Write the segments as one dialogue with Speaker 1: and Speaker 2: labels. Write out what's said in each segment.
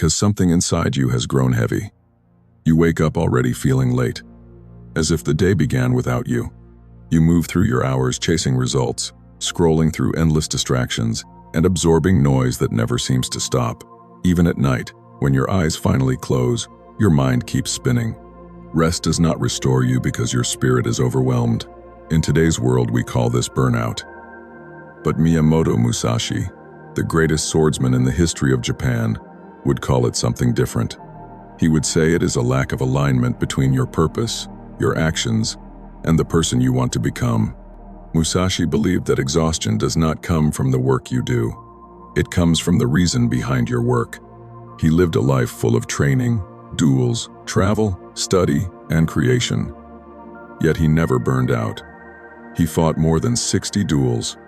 Speaker 1: because something inside you has grown heavy. You wake up already feeling late, as if the day began without you. You move through your hours chasing results, scrolling through endless distractions, and absorbing noise that never seems to stop. Even at night, when your eyes finally close, your mind keeps spinning. Rest does not restore you because your spirit is overwhelmed. In today's world, we call this burnout. But Miyamoto Musashi, the greatest swordsman in the history of Japan, would call it something different. He would say it is a lack of alignment between your purpose, your actions, and the person you want to become. Musashi believed that exhaustion does not come from the work you do. It comes from the reason behind your work. He lived a life full of training, duels, travel, study, and creation. Yet he never burned out. He fought more than 60 duels,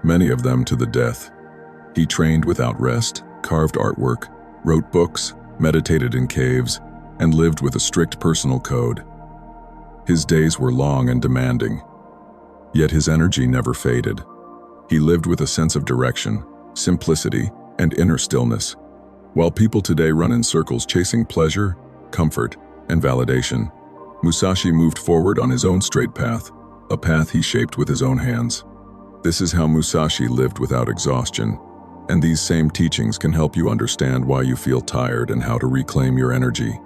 Speaker 1: many of them to the death. He trained without rest, carved artwork, wrote books, meditated in caves, and lived with a strict personal code. His days were long and demanding, yet his energy never faded. He lived with a sense of direction, simplicity, and inner stillness. While people today run in circles chasing pleasure, comfort, and validation, Musashi moved forward on his own straight path, a path he shaped with his own hands. This is how Musashi lived without exhaustion, and these same teachings can help you understand why you feel tired and how to reclaim your energy.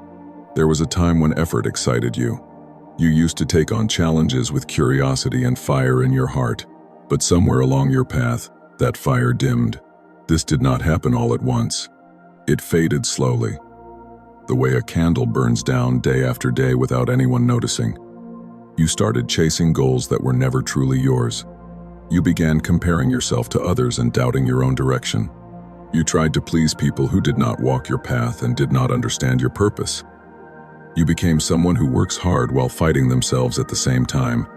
Speaker 1: There was a time when effort excited you. You used to take on challenges with curiosity and fire in your heart, but somewhere along your path, that fire dimmed. This did not happen all at once. It faded slowly, the way a candle burns down day after day without anyone noticing. You started chasing goals that were never truly yours. You began comparing yourself to others and doubting your own direction. You tried to please people who did not walk your path and did not understand your purpose. You became someone who works hard while fighting themselves at the same time.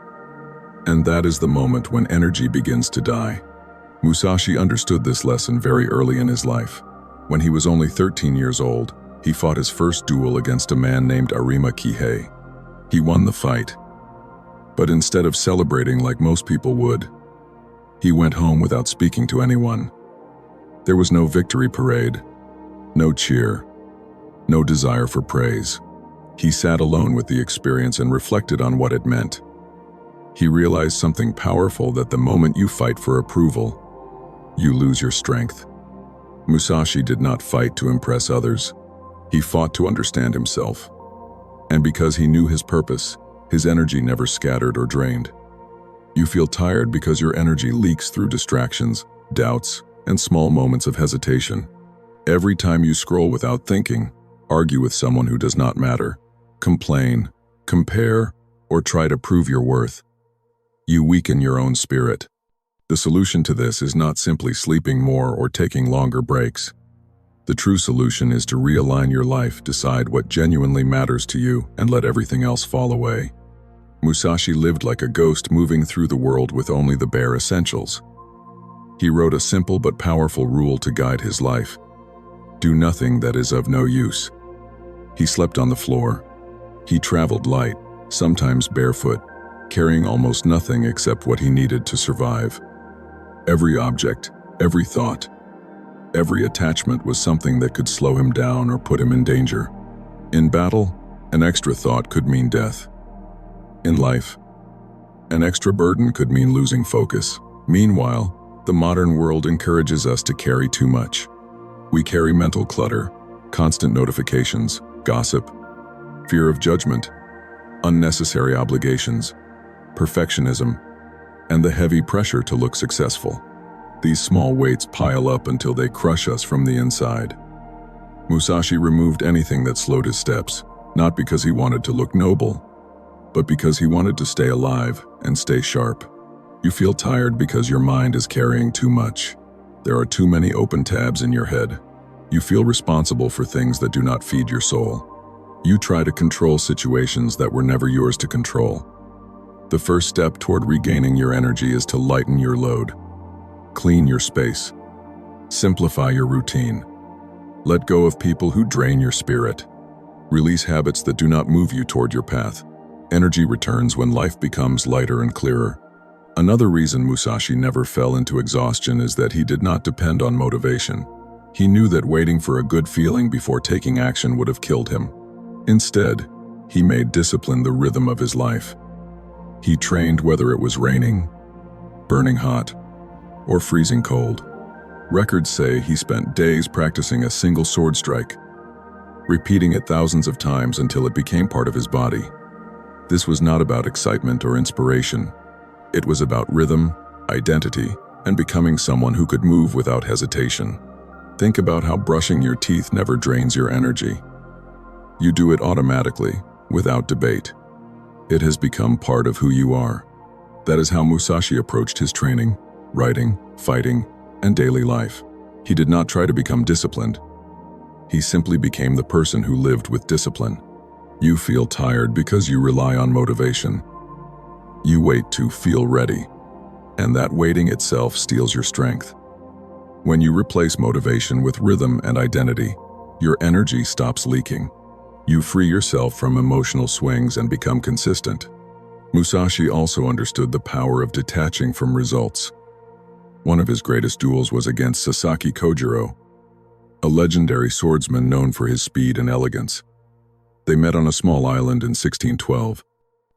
Speaker 1: And that is the moment when energy begins to die. Musashi understood this lesson very early in his life. When he was only 13 years old, he fought his first duel against a man named Arima Kihei. He won the fight. But instead of celebrating like most people would, he went home without speaking to anyone. There was no victory parade, no cheer, no desire for praise. He sat alone with the experience and reflected on what it meant. He realized something powerful, that the moment you fight for approval, you lose your strength. Musashi did not fight to impress others. He fought to understand himself. And because he knew his purpose, his energy never scattered or drained. You feel tired because your energy leaks through distractions, doubts, and small moments of hesitation. Every time you scroll without thinking, argue with someone who does not matter, complain, compare, or try to prove your worth, you weaken your own spirit. The solution to this is not simply sleeping more or taking longer breaks. The true solution is to realign your life, decide what genuinely matters to you, and let everything else fall away. Musashi lived like a ghost, moving through the world with only the bare essentials. He wrote a simple but powerful rule to guide his life: do nothing that is of no use. He slept on the floor. He traveled light, sometimes barefoot, carrying almost nothing except what he needed to survive. Every object, every thought, every attachment was something that could slow him down or put him in danger. In battle, an extra thought could mean death. In life, an extra burden could mean losing focus. Meanwhile, the modern world encourages us to carry too much. We carry mental clutter, constant notifications, gossip, fear of judgment, unnecessary obligations, perfectionism, and the heavy pressure to look successful. These small weights pile up until they crush us from the inside. Musashi removed anything that slowed his steps, not because he wanted to look noble, but because he wanted to stay alive and stay sharp. You feel tired because your mind is carrying too much. There are too many open tabs in your head. You feel responsible for things that do not feed your soul. You try to control situations that were never yours to control. The first step toward regaining your energy is to lighten your load. Clean your space. Simplify your routine. Let go of people who drain your spirit. Release habits that do not move you toward your path. Energy returns when life becomes lighter and clearer. Another reason Musashi never fell into exhaustion is that he did not depend on motivation. He knew that waiting for a good feeling before taking action would have killed him. Instead, he made discipline the rhythm of his life. He trained whether it was raining, burning hot, or freezing cold. Records say he spent days practicing a single sword strike, repeating it thousands of times until it became part of his body. This was not about excitement or inspiration. It was about rhythm, identity, and becoming someone who could move without hesitation. Think about how brushing your teeth never drains your energy. You do it automatically, without debate. It has become part of who you are. That is how Musashi approached his training, writing, fighting, and daily life. He did not try to become disciplined. He simply became the person who lived with discipline. You feel tired because you rely on motivation. You wait to feel ready, and that waiting itself steals your strength. When you replace motivation with rhythm and identity, your energy stops leaking. You free yourself from emotional swings and become consistent. Musashi also understood the power of detaching from results. One of his greatest duels was against Sasaki Kojiro, a legendary swordsman known for his speed and elegance. They met on a small island in 1612.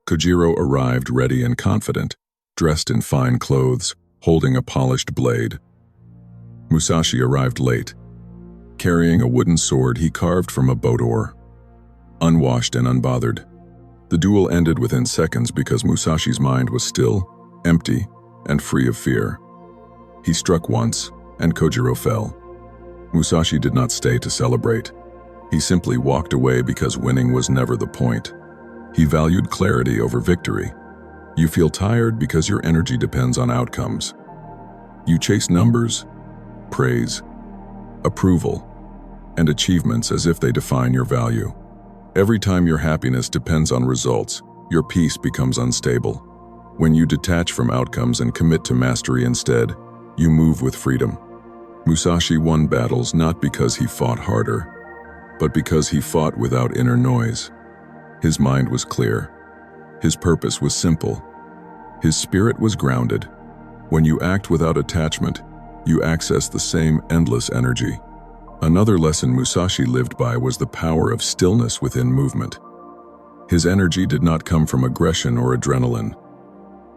Speaker 1: Kojiro arrived ready and confident, dressed in fine clothes, holding a polished blade. Musashi arrived late, carrying a wooden sword he carved from a boat oar. Unwashed and unbothered, the duel ended within seconds because Musashi's mind was still, empty, and free of fear. He struck once, and Kojiro fell. Musashi did not stay to celebrate. He simply walked away because winning was never the point. He valued clarity over victory. You feel tired because your energy depends on outcomes. You chase numbers, praise, approval, and achievements as if they define your value. Every time your happiness depends on results, your peace becomes unstable. When you detach from outcomes and commit to mastery instead, you move with freedom. Musashi won battles not because he fought harder, but because he fought without inner noise. His mind was clear. His purpose was simple. His spirit was grounded. When you act without attachment, you access the same endless energy. Another lesson Musashi lived by was the power of stillness within movement. His energy did not come from aggression or adrenaline.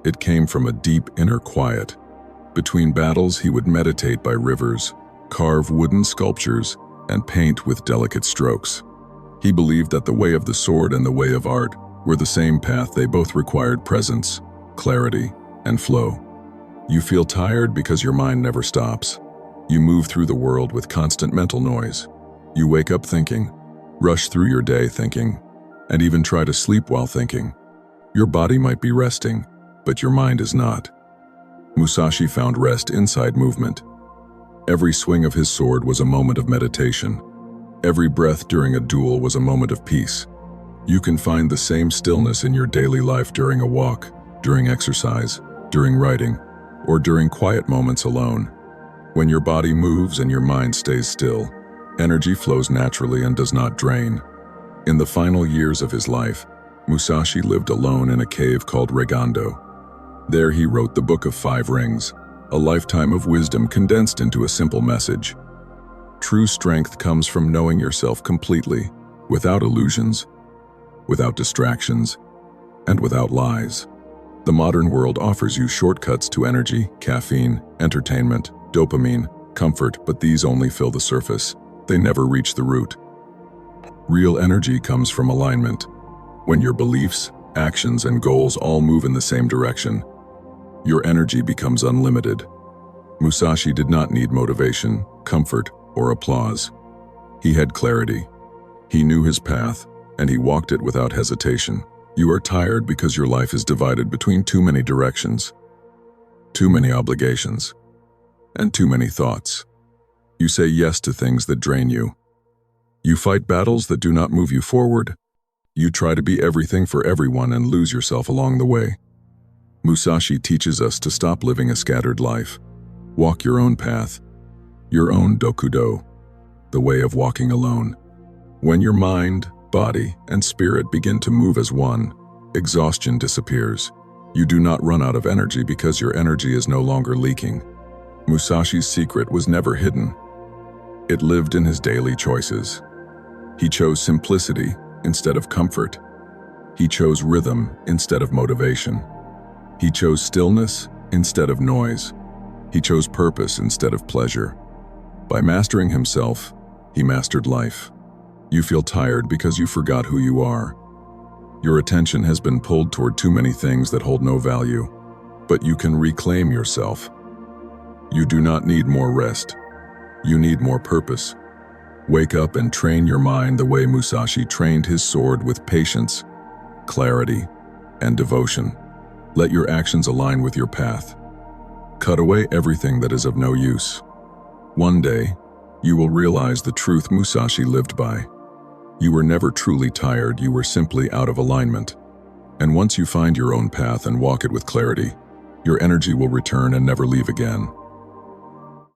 Speaker 1: It came from a deep inner quiet. Between battles, he would meditate by rivers, carve wooden sculptures, and paint with delicate strokes. He believed that the way of the sword and the way of art were the same path. They both required presence, clarity, and flow. You feel tired because your mind never stops. You move through the world with constant mental noise. You wake up thinking, rush through your day thinking, and even try to sleep while thinking. Your body might be resting, but your mind is not. Musashi found rest inside movement. Every swing of his sword was a moment of meditation. Every breath during a duel was a moment of peace. You can find the same stillness in your daily life during a walk, during exercise, during writing, or during quiet moments alone. When your body moves and your mind stays still, energy flows naturally and does not drain. In the final years of his life, Musashi lived alone in a cave called Regando. There he wrote the Book of Five Rings, a lifetime of wisdom condensed into a simple message. True strength comes from knowing yourself completely, without illusions, without distractions, and without lies. The modern world offers you shortcuts to energy, caffeine, entertainment, dopamine, comfort, but these only fill the surface. They never reach the root. Real energy comes from alignment. When your beliefs, actions, and goals all move in the same direction, your energy becomes unlimited. Musashi did not need motivation, comfort, or applause. He had clarity. He knew his path, and he walked it without hesitation. You are tired because your life is divided between too many directions, too many obligations, and too many thoughts. You say yes to things that drain you. You fight battles that do not move you forward. You try to be everything for everyone and lose yourself along the way. Musashi teaches us to stop living a scattered life. Walk your own path, your own dokudo, the way of walking alone. When your mind, body, and spirit begin to move as one, exhaustion disappears. You do not run out of energy because your energy is no longer leaking. Musashi's secret was never hidden. It lived in his daily choices. He chose simplicity instead of comfort. He chose rhythm instead of motivation. He chose stillness instead of noise. He chose purpose instead of pleasure. By mastering himself, he mastered life. You feel tired because you forgot who you are. Your attention has been pulled toward too many things that hold no value, but you can reclaim yourself. You do not need more rest. You need more purpose. Wake up and train your mind the way Musashi trained his sword with patience, clarity, and devotion. Let your actions align with your path. Cut away everything that is of no use. One day, you will realize the truth Musashi lived by. You were never truly tired, you were simply out of alignment. And once you find your own path and walk it with clarity, your energy will return and never leave again.